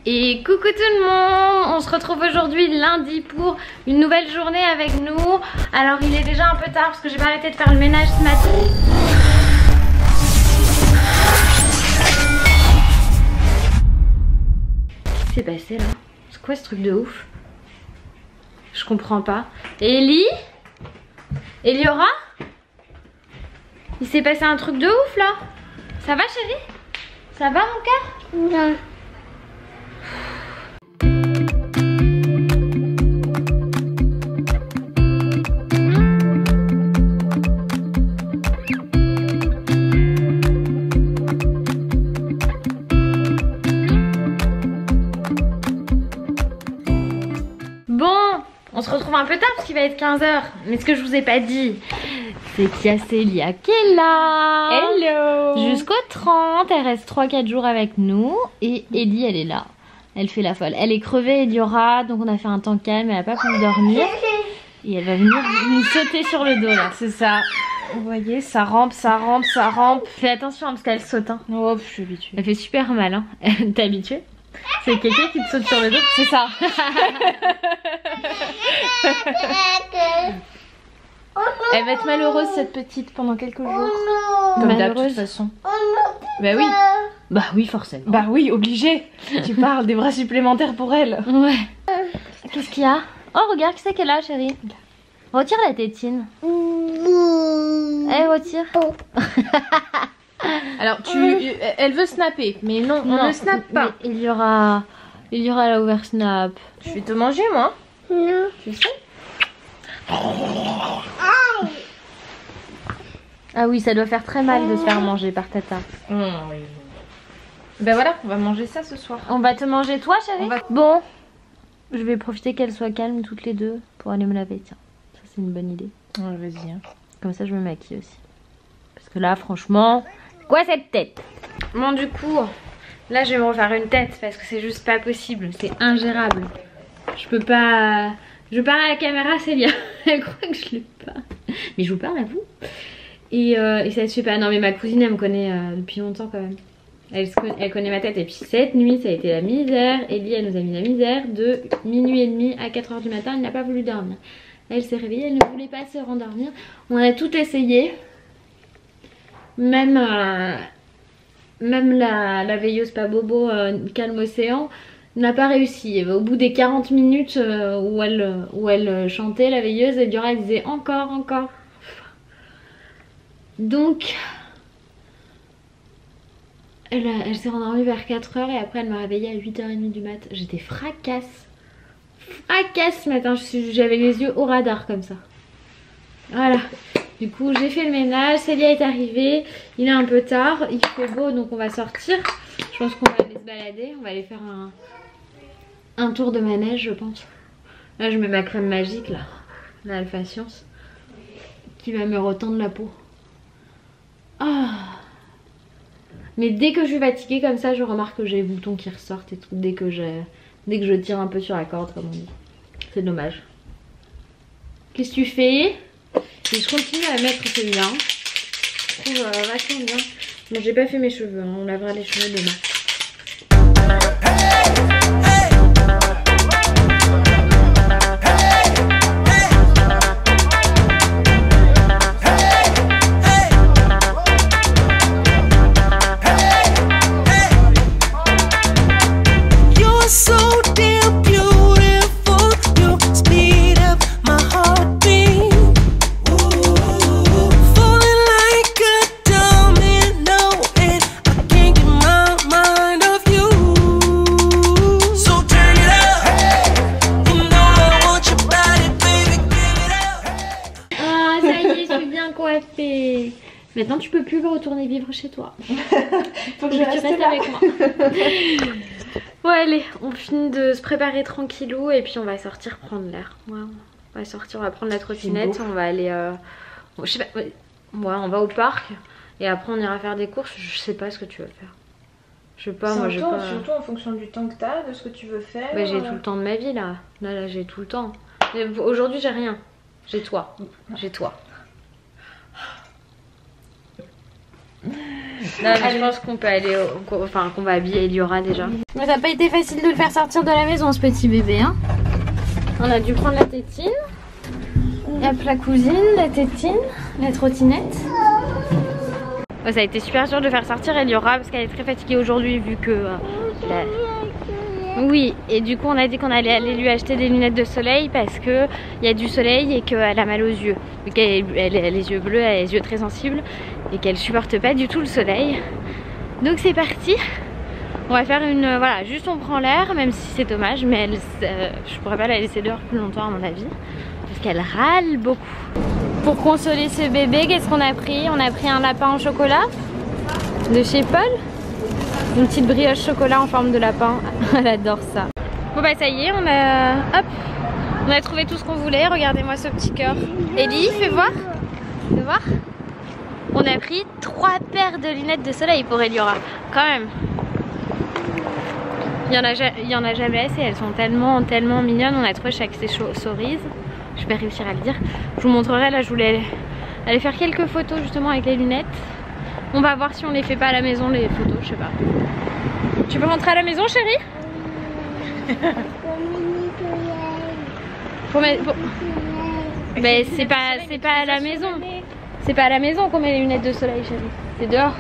Et coucou tout le monde, on se retrouve aujourd'hui lundi pour une nouvelle journée avec nous. Alors il est déjà un peu tard parce que j'ai pas arrêté de faire le ménage ce matin. Qu'est-ce qui s'est passé là? C'est quoi ce truc de ouf? Je comprends pas. Ellie? Eliora? Il s'est passé un truc de ouf là? Ça va chérie? Ça va mon cœur? Non. Bon, on se retrouve un peu tard parce qu'il va être 15 h. Mais ce que je vous ai pas dit, c'est qu'il y a Célia qui est là. Hello. Jusqu'au 30, elle reste 3-4 jours avec nous. Et Ellie, elle est là. Elle fait la folle. Elle est crevée, Eliora, donc on a fait un temps calme, elle a pas pu dormir. Et elle va venir nous sauter sur le dos là. C'est ça. Vous voyez, ça rampe, ça rampe, ça rampe. Fais attention hein, parce qu'elle saute. Hein. Oh, je suis habituée. Elle fait super mal. Hein. T'es habituée? C'est quelqu'un qui te saute sur le dos? C'est ça. Elle va être malheureuse cette petite pendant quelques jours. Comme d'hab de toute façon. Bah oui. Bah oui forcément. Bah oui, obligé. Tu parles des bras supplémentaires pour elle. Ouais. Qu'est-ce qu'il y a? Oh regarde, qui c'est qu'elle a chérie? Retire la tétine. Elle retire. Alors elle veut snapper, mais non, on ne snap pas. Il y aura la over snap. Je vais te manger moi. Non. Tu sais? Ah oui, ça doit faire très mal de se faire manger par Tata. Ben voilà, on va manger ça ce soir. On va te manger toi chérie? Bon, je vais profiter qu'elles soient calmes toutes les deux pour aller me laver. Tiens, ça c'est une bonne idée. Ouais, vas-y. Hein. Comme ça je me maquille aussi. Parce que là franchement, quoi cette tête? Bon du coup, là je vais me refaire une tête parce que c'est juste pas possible. C'est ingérable. Je peux pas... Je parle à la caméra, Célia. Elle croit que je l'ai pas. Mais je vous parle à vous. Et ça se fait pas. Non mais ma cousine elle me connaît depuis longtemps quand même. Elle connaît ma tête. Et puis cette nuit ça a été la misère. Ellie elle nous a mis la misère de minuit et demi à 4 h du matin. Elle n'a pas voulu dormir. Elle s'est réveillée, elle ne voulait pas se rendormir. On a tout essayé. Même la veilleuse pas bobo Calme Océan n'a pas réussi. Au bout des 40 minutes où elle chantait, la veilleuse, Eliora elle disait encore. Donc elle s'est rendormie vers 4 h et après elle m'a réveillée à 8 h 30 du mat. J'étais fracasse ce matin, j'avais les yeux au radar comme ça. Voilà. Du coup j'ai fait le ménage, Célia est arrivée, il est un peu tard, il fait beau donc on va sortir. Je pense qu'on va aller se balader, on va aller faire un tour de manège je pense. Là je mets ma crème magique là, la Alpha Science, qui va me retendre la peau. Ah. Mais dès que je suis fatiguée comme ça je remarque que j'ai les boutons qui ressortent et tout, dès que je tire un peu sur la corde comme on dit. C'est dommage. Qu'est-ce que tu fais? Et je continue à mettre celui-là. Je trouve vachement bien. Bon, j'ai pas fait mes cheveux, hein. On lavera les cheveux demain. Maintenant tu peux plus retourner vivre chez toi. Faut que je reste restes là avec moi. Bon allez, on finit de se préparer tranquillou et puis on va sortir prendre l'air. Ouais, on va sortir, on va prendre la trottinette, on va aller... je sais pas, ouais, on va au parc et après on ira faire des courses. Je sais pas ce que tu veux faire. Je sais pas, moi j'ai pas... Surtout en fonction du temps que t'as, de ce que tu veux faire. Bah, j'ai tout le temps de ma vie là. Là j'ai tout le temps. Aujourd'hui j'ai rien. J'ai toi. J'ai toi. Non, mais je pense qu'on peut aller, enfin qu'on va habiller Eliora déjà. Mais ça n'a pas été facile de le faire sortir de la maison ce petit bébé, hein. On a dû prendre la tétine, la cousine, la tétine, la trottinette. Ouais, ça a été super dur de faire sortir Eliora parce qu'elle est très fatiguée aujourd'hui vu que... Oui, et du coup on a dit qu'on allait aller lui acheter des lunettes de soleil parce que il y a du soleil et qu'elle a mal aux yeux. Vu qu'elle a les yeux bleus, elle a les yeux très sensibles et qu'elle supporte pas du tout le soleil. Donc c'est parti. On va faire une... Voilà, juste on prend l'air, même si c'est dommage, mais je pourrais pas la laisser dehors plus longtemps à mon avis. Parce qu'elle râle beaucoup. Pour consoler ce bébé, qu'est-ce qu'on a pris? On a pris un lapin en chocolat de chez Paul. Une petite brioche chocolat en forme de lapin. Elle adore ça. Bon bah ça y est, on a trouvé tout ce qu'on voulait. Regardez-moi ce petit cœur. Ellie, fais voir. Fais voir. On a pris 3 paires de lunettes de soleil pour Eliora. Quand même. Il y en a jamais assez. Elles sont tellement mignonnes. On a trouvé chaque cerise. Je vais réussir à le dire. Je vous montrerai. Là je voulais aller faire quelques photos justement avec les lunettes. On va voir si on les fait pas à la maison les photos, je sais pas. Tu peux rentrer à la maison chérie? Mais c'est pas à la maison. C'est pas à la maison qu'on met les lunettes de soleil chérie. C'est dehors.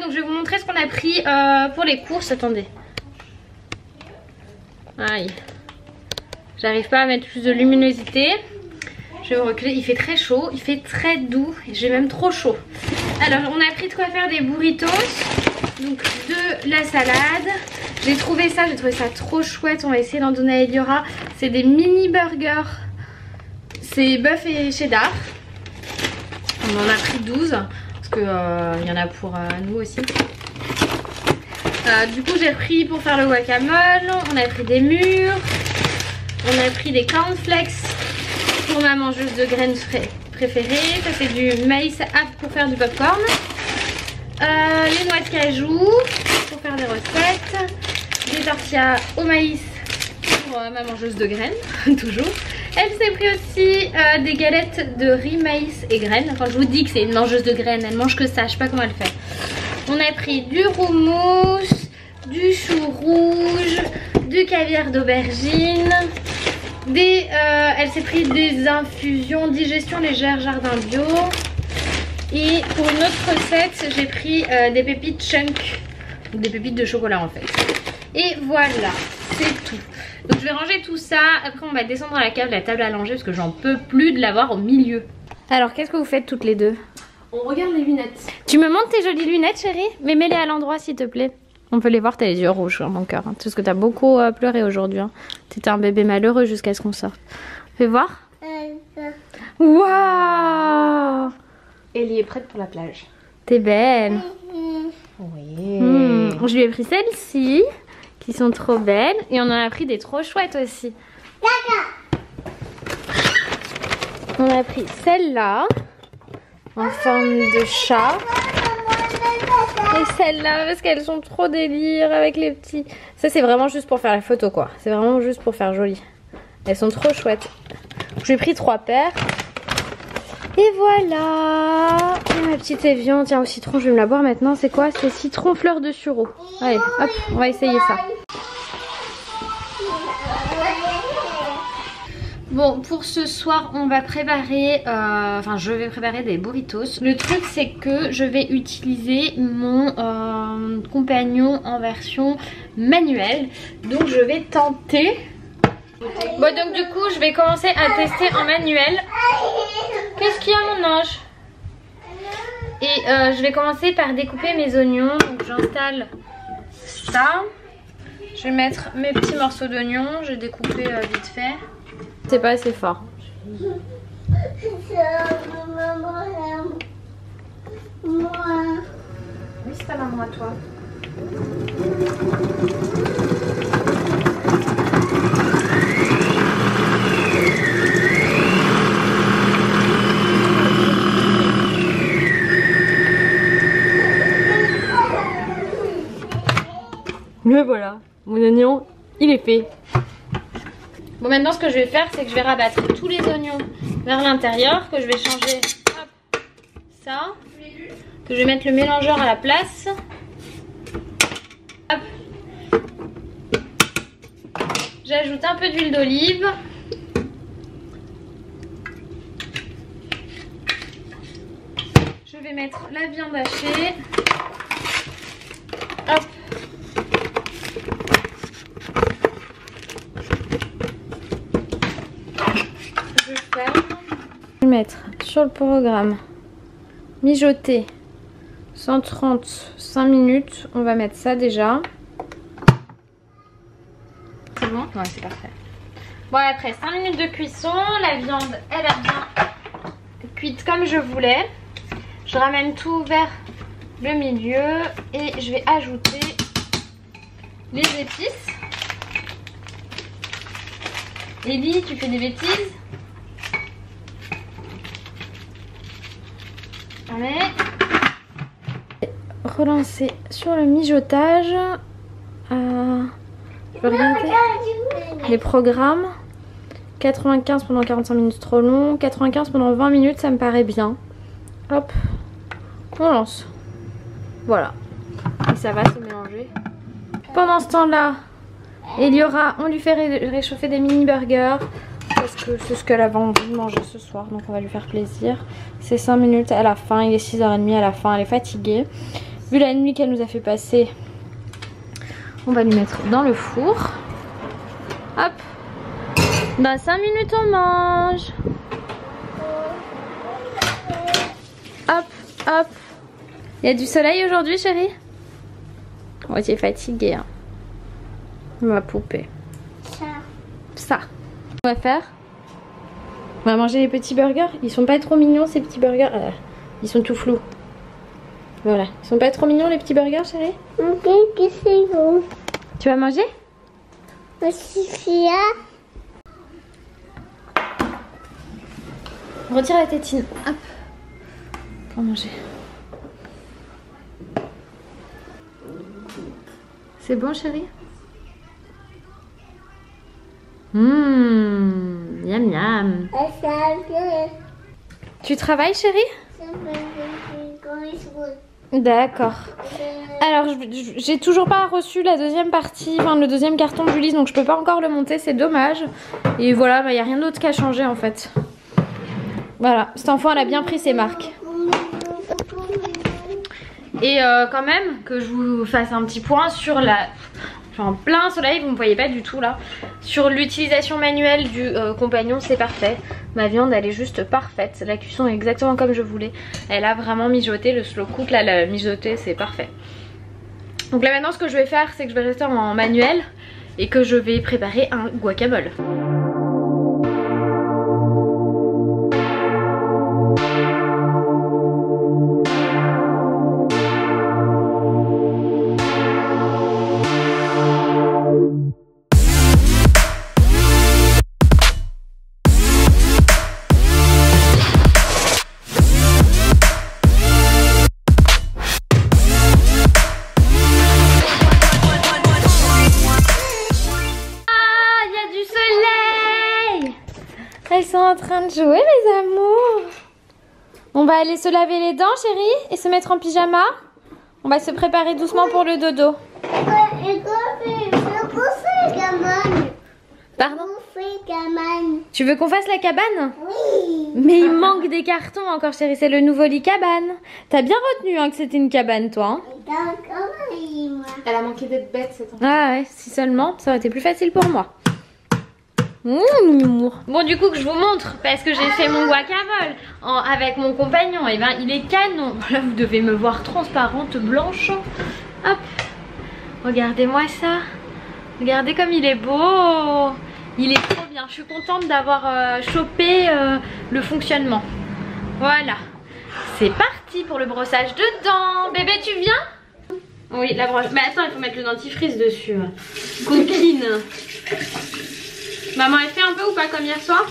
Donc je vais vous montrer ce qu'on a pris pour les courses. Attendez. Aïe. J'arrive pas à mettre plus de luminosité. Je vais vous reculer. Il fait très chaud. Il fait très doux. J'ai même trop chaud. Alors on a pris de quoi faire des burritos. Donc de la salade. J'ai trouvé ça trop chouette. On va essayer d'en donner à Eliora. C'est des mini burgers. C'est bœuf et cheddar. On en a pris 12. Qu'il y en a pour nous aussi. Du coup j'ai pris pour faire le guacamole. On a pris des mûres. On a pris des cornflakes pour ma mangeuse de graines préférée. Ça c'est du maïs pour faire du popcorn. Les noix de cajou pour faire des recettes. Des tortillas au maïs pour ma mangeuse de graines. Toujours. Elle s'est pris aussi des galettes de riz, maïs et graines. Quand je vous dis que c'est une mangeuse de graines, elle mange que ça, je sais pas comment elle fait. On a pris du roumous, du chou rouge, du caviar d'aubergine. Elle s'est pris des infusions digestion légère jardin bio. Et pour une autre recette, j'ai pris des pépites chunk, des pépites de chocolat en fait. Et voilà, c'est tout. Donc je vais ranger tout ça. Après on va descendre à la cave, la table à langer parce que j'en peux plus de l'avoir au milieu. Alors qu'est-ce que vous faites toutes les deux? On regarde les lunettes. Tu me montres tes jolies lunettes chérie? Mais mets-les à l'endroit s'il te plaît. On peut les voir, t'as les yeux rouges mon cœur. Hein, parce que t'as beaucoup pleuré aujourd'hui. Hein. T'étais un bébé malheureux jusqu'à ce qu'on sorte. Fais voir. Waouh! Ellie est prête pour la plage. T'es belle. Oui. Je lui ai pris celle-ci. Qui sont trop belles. Et on en a pris des trop chouettes aussi. On a pris celle-là. En forme de chat. Et celle-là parce qu'elles sont trop délire avec les petits. Ça c'est vraiment juste pour faire la photo quoi. C'est vraiment juste pour faire joli. Elles sont trop chouettes. J'ai pris 3 paires. Et voilà. Et ma petite Evian, tiens au citron, je vais me la boire maintenant. C'est quoi? C'est citron fleur de sureau. Allez, hop, on va essayer ça. Bon, pour ce soir, on va préparer, je vais préparer des burritos. Le truc, c'est que je vais utiliser mon compagnon en version manuelle. Donc, je vais tenter. Bon, donc du coup, je vais commencer à tester en manuel. Qu'est-ce qu'il y a, mon ange? Et je vais commencer par découper mes oignons. Donc, j'installe ça. Je vais mettre mes petits morceaux d'oignons. Je vais découper vite fait. C'est pas assez fort. Oui, c'est ta maman à toi. Le voilà, mon oignon, il est fait. Bon, maintenant ce que je vais faire, c'est que je vais rabattre tous les oignons vers l'intérieur, que je vais changer hop, ça, que je vais mettre le mélangeur à la place. Hop. J'ajoute un peu d'huile d'olive. Je vais mettre la viande hachée. Hop. Je ferme. Je vais mettre sur le programme mijoter 135 minutes. On va mettre ça déjà. C'est bon? Ouais, c'est parfait. Bon, après 5 minutes de cuisson, la viande elle a bien cuite comme je voulais. Je ramène tout vers le milieu et je vais ajouter les épices. Ellie, tu fais des bêtises? Allez. Relancer sur le mijotage. Je vais regarder les programmes. 95 pendant 45 minutes, trop long. 95 pendant 20 minutes, ça me paraît bien. Hop, on lance. Voilà. Et ça va se mélanger. Pendant ce temps-là, Eliora, on lui fait réchauffer des mini burgers. Parce que c'est ce qu'elle avait envie de manger ce soir. Donc on va lui faire plaisir. C'est 5 minutes à la fin. Il est 6h30 à la fin. Elle est fatiguée. Vu la nuit qu'elle nous a fait passer, on va lui mettre dans le four. Hop. Dans 5 minutes on mange. Hop, hop. Il y a du soleil aujourd'hui, chérie? Oh, tu es fatiguée. Hein. Ma poupée. Ça. On va faire. On va manger les petits burgers. Ils sont pas trop mignons ces petits burgers. Ils sont tout flous. Voilà. Ils sont pas trop mignons les petits burgers, chérie? Ok, c'est bon. Tu vas manger? Retire la tétine. Hop. Pour manger. C'est bon, chérie? Miam miam. Tu travailles, chérie? D'accord. Alors j'ai toujours pas reçu la deuxième partie, enfin le deuxième carton de Ulysse, donc je peux pas encore le monter, c'est dommage. Et voilà, bah, y a rien d'autre qu'à changer en fait. Voilà, cet enfant elle a bien pris ses marques. Et quand même que je vous fasse un petit point sur la... Enfin, en plein soleil, vous ne me voyez pas du tout là. Sur l'utilisation manuelle du compagnon, c'est parfait. Ma viande, elle est juste parfaite. La cuisson est exactement comme je voulais. Elle a vraiment mijoté, le slow cook là, elle a mijoté, c'est parfait. Donc là maintenant, ce que je vais faire, c'est que je vais rester en manuel et que je vais préparer un guacamole. Elles sont en train de jouer, les amours. On va aller se laver les dents, chérie, et se mettre en pyjama. On va se préparer doucement pour le dodo. Pardon? Tu veux qu'on fasse la cabane? Oui. Mais il manque des cartons encore, chérie. C'est le nouveau lit cabane. T'as bien retenu hein, que c'était une cabane, toi. Hein? Elle a manqué d'être bête, cette enfant. Ah ouais, si seulement, ça aurait été plus facile pour moi. Bon, du coup que je vous montre, parce que j'ai fait mon guacamole avec mon compagnon, et ben il est canon. Voilà, vous devez me voir transparente, blanche. Hop, regardez-moi ça. Regardez comme il est beau. Il est trop bien. Je suis contente d'avoir chopé le fonctionnement. Voilà, c'est parti pour le brossage de dents. Bébé, tu viens? Oui, la brosse. Mais attends, il faut mettre le dentifrice dessus. Coquine. Maman, elle fait un peu ou pas comme hier soir?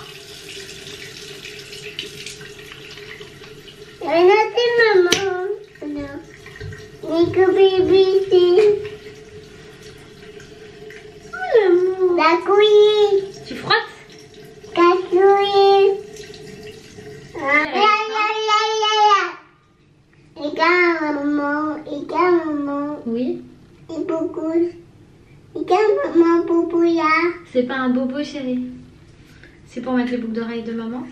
Oui. Et beaucoup. Et quand maman bobo là. C'est pas un bobo, chérie. C'est pour mettre les boucles d'oreilles de maman.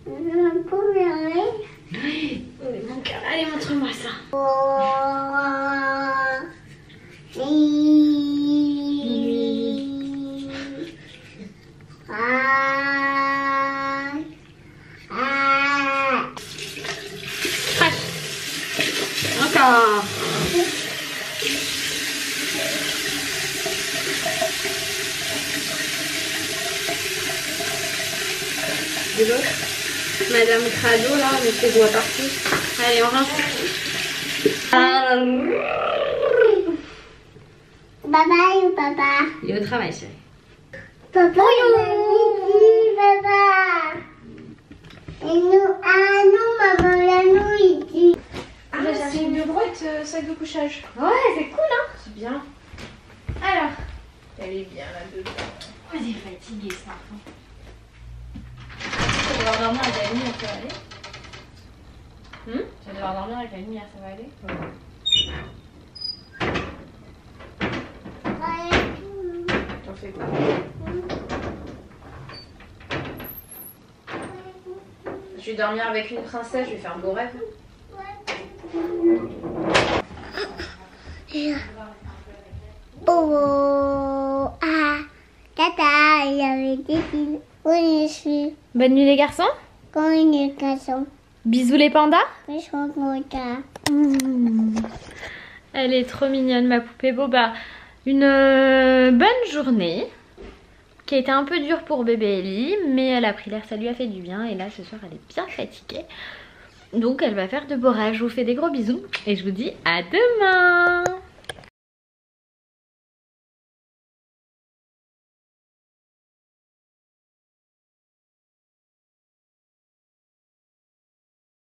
Maman bobo là. Oui, mon cœur. Allez, montre-moi ça. Encore. De l'autre. Madame Crado là, on met ses doigts partout. Allez, on rince. Bye bye, papa. Il est au travail, chérie. Papa, papa. Et nous, maman, là, nous, il dit. Ah, c'est une droite sac de couchage. Ouais, c'est cool, hein. C'est bien. Alors, Elle est bien là-dedans. oh, il est fatigué, cet enfant. Tu vas devoir dormir avec la lumière, ça va aller? Hmm? Tu vas devoir dormir avec la lumière, ça va aller? T'en fais pas. Je vais dormir avec une princesse, je vais faire beau rêve. Oh, ah, tata, il avait dit oui, je suis Bonne nuit, les garçons. comme une garçon. Bisous, les pandas. Je suis contente. Elle est trop mignonne, ma poupée Boba. Une bonne journée qui a été un peu dure pour bébé Ellie, mais elle a pris l'air, ça lui a fait du bien. Et là, ce soir, elle est bien fatiguée. Donc, elle va faire de beaux rêves. Je vous fais des gros bisous et je vous dis à demain.